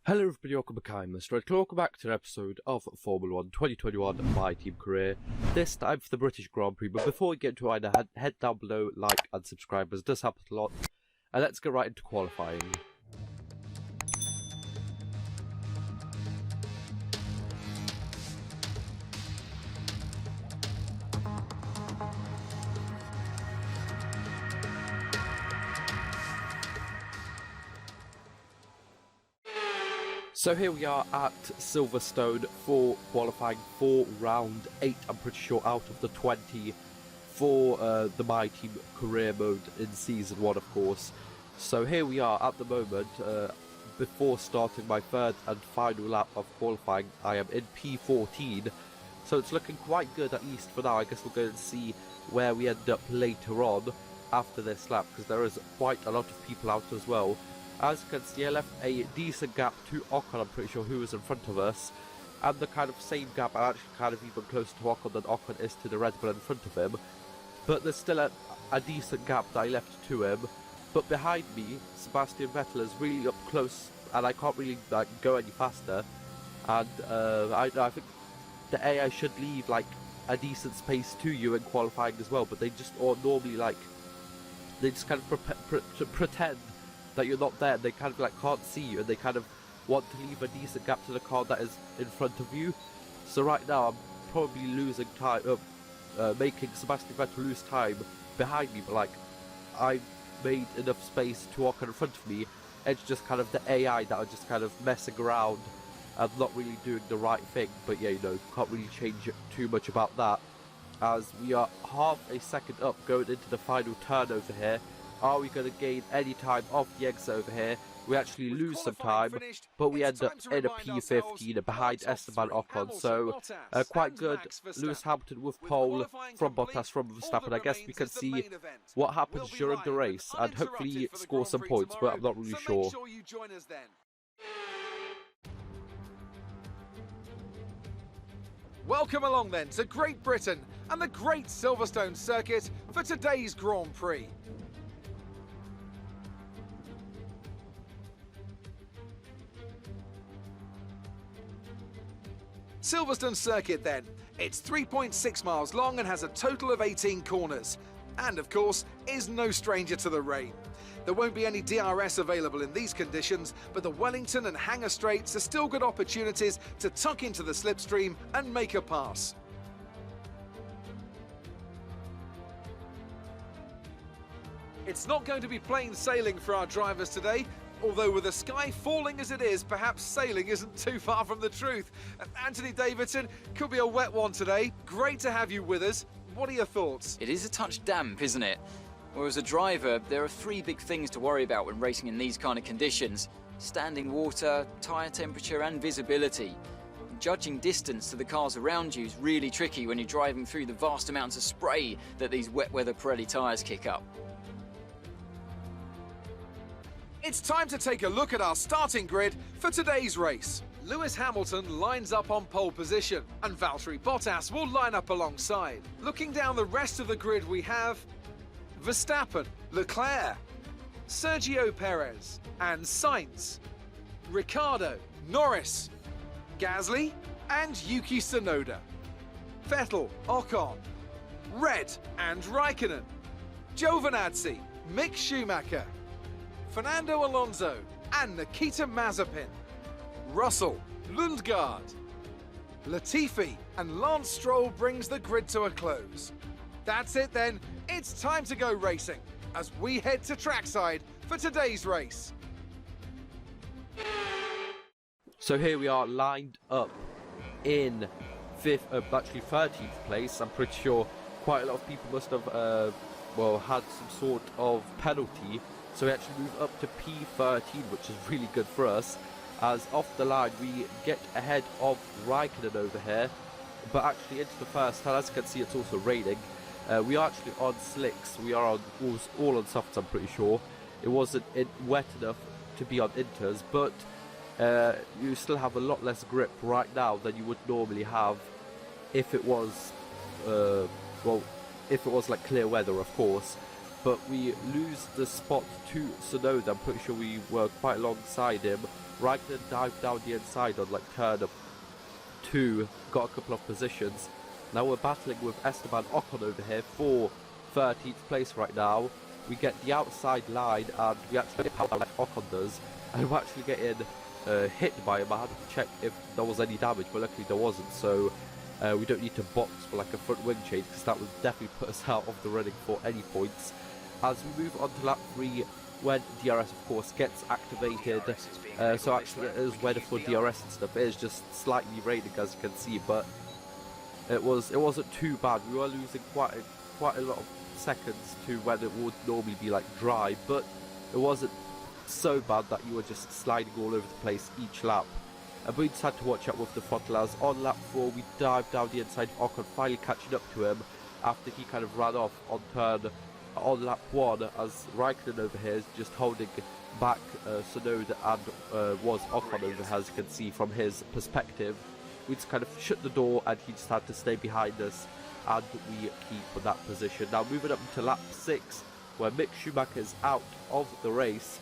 Hello everybody, welcome back. I'm MrRedClaw. Welcome back to an episode of Formula 1 2021 My Team Career. This time for the British Grand Prix, but before we get into it, head down below, like and subscribe, as it does happen a lot. And let's get right into qualifying. So here we are at Silverstone for qualifying for round 8, I'm pretty sure, out of the 20 for the My Team Career mode in Season 1, of course. So here we are at the moment, before starting my third and final lap of qualifying. I am in P14, so it's looking quite good, at least for now. I guess we're going to see where we end up later on after this lap, because there is quite a lot of people out as well. As you can see, I left a decent gap to Ocon, I'm pretty sure, who was in front of us. And the kind of same gap, I'm actually kind of even closer to Ocon than Ocon is to the Red Bull in front of him. But there's still a decent gap that I left to him. But behind me, Sebastian Vettel is really up close, and I can't really go any faster. And I think the AI should leave like a decent space to you in qualifying as well. But they just normally they just kind of pretend that you're not there. They kind of can't see you, and they kind of want to leave a decent gap to the car that is in front of you. So right now I'm probably losing time, making Sebastian Vettel lose time behind me, but I made enough space to walk in front of me. It's just kind of the AI that are just kind of messing around and not really doing the right thing. But yeah, can't really change too much about that, as we are half a second up going into the final turn over here. Are we going to gain any time off the exit over here? We actually lose some time, but we end up in a P15 behind Esteban Ocon, so quite good. Lewis Hamilton with pole from Bottas, from Verstappen. I guess we can see what happens during the race and hopefully score some points, but I'm not really sure. Welcome along then to Great Britain and the Great Silverstone Circuit for today's Grand Prix. Silverstone Circuit then. It's 3.6 miles long and has a total of 18 corners. And of course, is no stranger to the rain. There won't be any DRS available in these conditions, but the Wellington and Hangar Straights are still good opportunities to tuck into the slipstream and make a pass. It's not going to be plain sailing for our drivers today. Although with the sky falling as it is, perhaps sailing isn't too far from the truth. Anthony Davidson, could be a wet one today. Great to have you with us. What are your thoughts? It is a touch damp, isn't it? Well, as a driver, there are three big things to worry about when racing in these kind of conditions: standing water, tyre temperature and visibility. Judging distance to the cars around you is really tricky when you're driving through the vast amounts of spray that these wet weather Pirelli tyres kick up. It's time to take a look at our starting grid for today's race. Lewis Hamilton lines up on pole position, and Valtteri Bottas will line up alongside. Looking down the rest of the grid, we have Verstappen, Leclerc, Sergio Perez and Sainz, Ricciardo, Norris, Gasly and Yuki Tsunoda, Vettel, Ocon, Red and Raikkonen, Giovinazzi, Mick Schumacher, Fernando Alonso and Nikita Mazepin, Russell, Lundgaard, Latifi and Lance Stroll brings the grid to a close. That's it then, it's time to go racing as we head to trackside for today's race. So here we are lined up in 13th place. I'm pretty sure quite a lot of people must have had some sort of penalty. So we actually move up to P13, which is really good for us, as off the line we get ahead of Raikkonen over here, but actually into the first turn. As you can see, it's also raining. We are actually on slicks. We are all on softs, I'm pretty sure. It wasn't wet enough to be on inters, but you still have a lot less grip right now than you would normally have if it was, if it was like clear weather, of course. But we lose the spot to Tsunoda. I'm pretty sure we were quite alongside him Raikkonen dived down the inside on like turn 2, got a couple of positions. Now we're battling with Esteban Ocon over here for 13th place right now. We get the outside line and we actually get how like Ocon does, and we're actually getting hit by him. I had to check if there was any damage, but luckily there wasn't, so we don't need to box for like a front wing change, because that would definitely put us out of the running for any points. As we move on to lap 3, when DRS of course gets activated, so actually it is weather for DRS and stuff. It is just slightly raining, as you can see, but it wasn't too bad. We were losing quite a lot of seconds to when it would normally be like dry, but it wasn't so bad that you were just sliding all over the place each lap. But we just had to watch out with the throttle, as on lap 4 we dived down the inside of Ocon, finally catching up to him after he kind of ran off on turn on lap 1, as Raikkonen over here is just holding back Tsunoda and was Ocon over here, as you can see from his perspective. We just kind of shut the door and he just had to stay behind us, and we keep that position. Now moving up to lap 6, where Mick Schumacher is out of the race.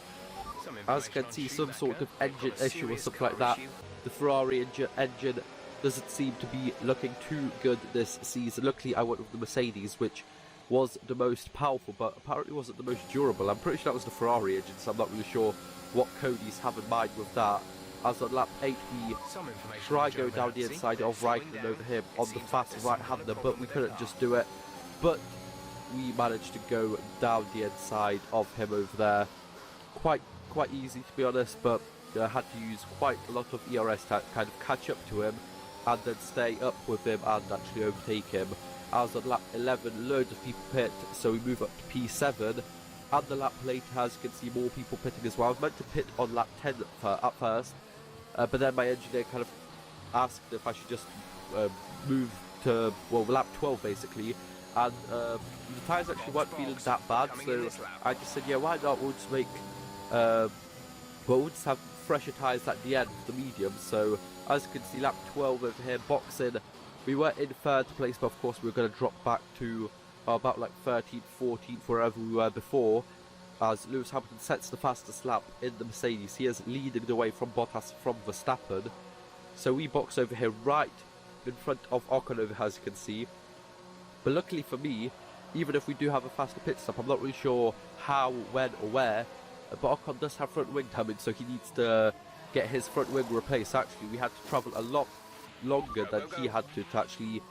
As you can see, some sort of engine issue or something like that. The Ferrari engine doesn't seem to be looking too good this season. Luckily I went with the Mercedes, which was the most powerful, but apparently wasn't the most durable. I'm pretty sure that was the Ferrari engine, so I'm not really sure what Cody's have in mind with that. As on lap 8 we try go down the inside of Raikkonen over here on the fast right-hander, but we couldn't just do it. But we managed to go down the inside of him over there. Quite easy, to be honest, but had to use quite a lot of ERS to kind of catch up to him and then stay up with him and actually overtake him. As on lap 11, loads of people pit, so we move up to P7. And the lap later, as you can see, more people pitting as well. I was meant to pit on lap 10 at first, but then my engineer kind of asked if I should just move to, well, lap 12 basically. And the tyres actually weren't feeling that bad, so I just said, yeah, why not? We'll just make, we'll just have fresher tyres at the end, the medium. So as you can see, lap 12 over here, boxing. We were in 3rd place, but of course we were going to drop back to about like 13th, 14th, wherever we were before, as Lewis Hamilton sets the fastest lap in the Mercedes. He is leading the way from Bottas from Verstappen. So we box over here right in front of Ocon over here, as you can see. But luckily for me, even if we do have a faster pit stop, I'm not really sure how, when or where, but Ocon does have front wing damage, so he needs to get his front wing replaced. Actually, we had to travel a lot longer than he had to actually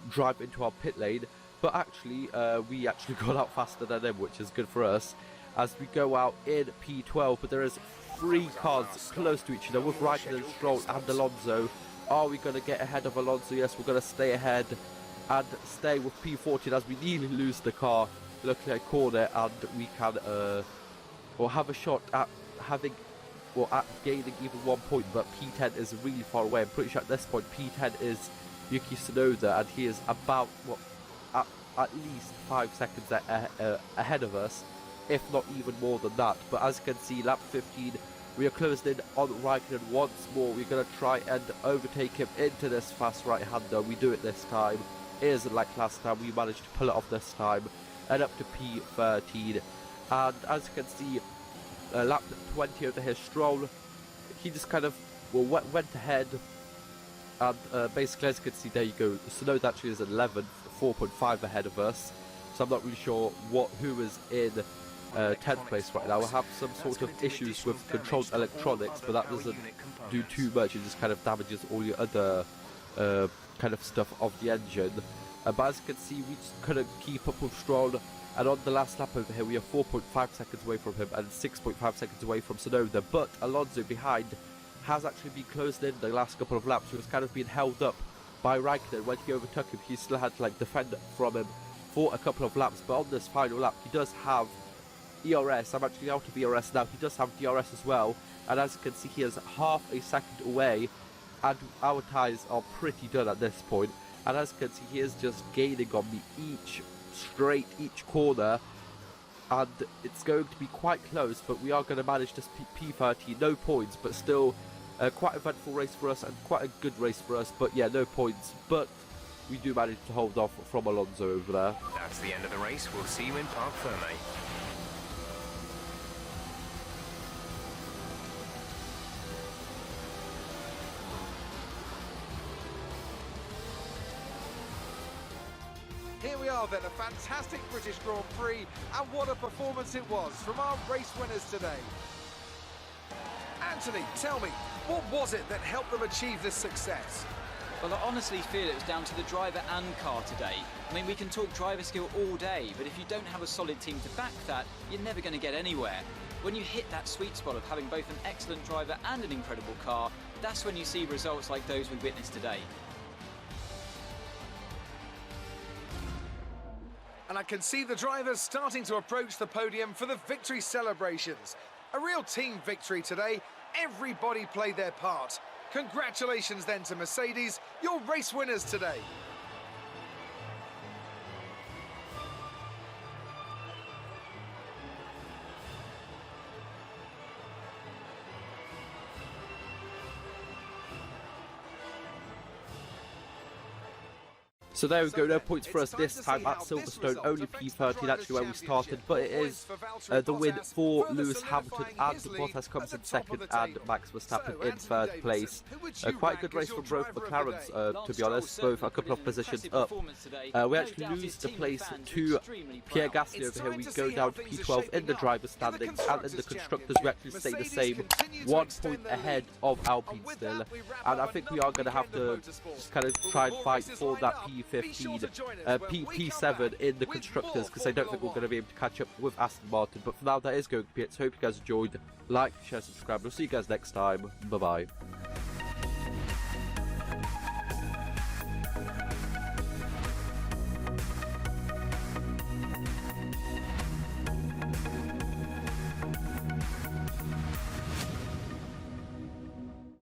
drive into our pit lane, but actually we actually got out faster than him, which is good for us, as we go out in P12. But there is 3 cars close to each other with Raikkonen, Stroll and Alonso. Are we going to get ahead of Alonso? Yes, we're going to stay ahead and stay with P14 as we nearly lose the car. Luckily I caught it, and we can or have a shot at having, well, at gaining even 1 point, but P10 is really far away. I'm pretty sure at this point P10 is Yuki Tsunoda, and he is about, what, at least 5 seconds ahead of us, if not even more than that. But as you can see, lap 15, we are closed in on Raikkonen once more. We're going to try and overtake him into this fast right-hander. We do it this time. It isn't like last time. We managed to pull it off this time, and up to P13. And as you can see, lap 20 over here, Stroll, he just kind of, well, went ahead, and basically, as you can see, there you go, Tsunoda actually is at 11th, 4.5 ahead of us, so I'm not really sure who is in 10th place right now. I have some sort of issues with controlled electronics, but that doesn't do too much. It just kind of damages all your other kind of stuff of the engine. But as you can see, we just couldn't keep up with Stroll, and on the last lap over here we are 4.5 seconds away from him and 6.5 seconds away from Tsunoda. But Alonso behind has actually been closed in the last couple of laps. He was kind of being held up by Raikkonen. When he overtook him, he still had to like defend from him for a couple of laps. But on this final lap, he does have ERS. I'm actually out of ERS now. He does have DRS as well, and as you can see, he is half a second away, and our tyres are pretty done at this point. And as you can see, he is just gaining on me each straight, each corner, and it's going to be quite close, but we are going to manage this P30, no points, but still quite eventful race for us, and quite a good race for us. But yeah, no points, but we do manage to hold off from Alonso over there. That's the end of the race. We'll see you in Parc Fermé. Here we are then, a fantastic British Grand Prix, and what a performance it was from our race winners today. Anthony, tell me, what was it that helped them achieve this success? Well, I honestly feel it was down to the driver and car today. I mean, we can talk driver skill all day, but if you don't have a solid team to back that, you're never going to get anywhere. When you hit that sweet spot of having both an excellent driver and an incredible car, that's when you see results like those we witnessed today. And I can see the drivers starting to approach the podium for the victory celebrations. A real team victory today. Everybody played their part. Congratulations then to Mercedes, your race winners today. So there we go, no points for us this time at Silverstone, only P13, actually where we started, but it is the win for Lewis Hamilton, and Bottas comes in second and Max Verstappen in third place. Quite a good race from both McLarens, to be honest, both a couple of positions up. We actually lose the place to Pierre Gasly over here. We go down to P12 in the driver's standings, and in the constructors we actually stay the same, 1 point ahead of Alpine still, and I think we are going to have to just kind of try and fight for that P7 in the constructors, because I don't think we're going to be able to catch up with Aston Martin. But for now, that is going to be it. So hope you guys enjoyed. Like, share, subscribe. We'll see you guys next time. Bye bye.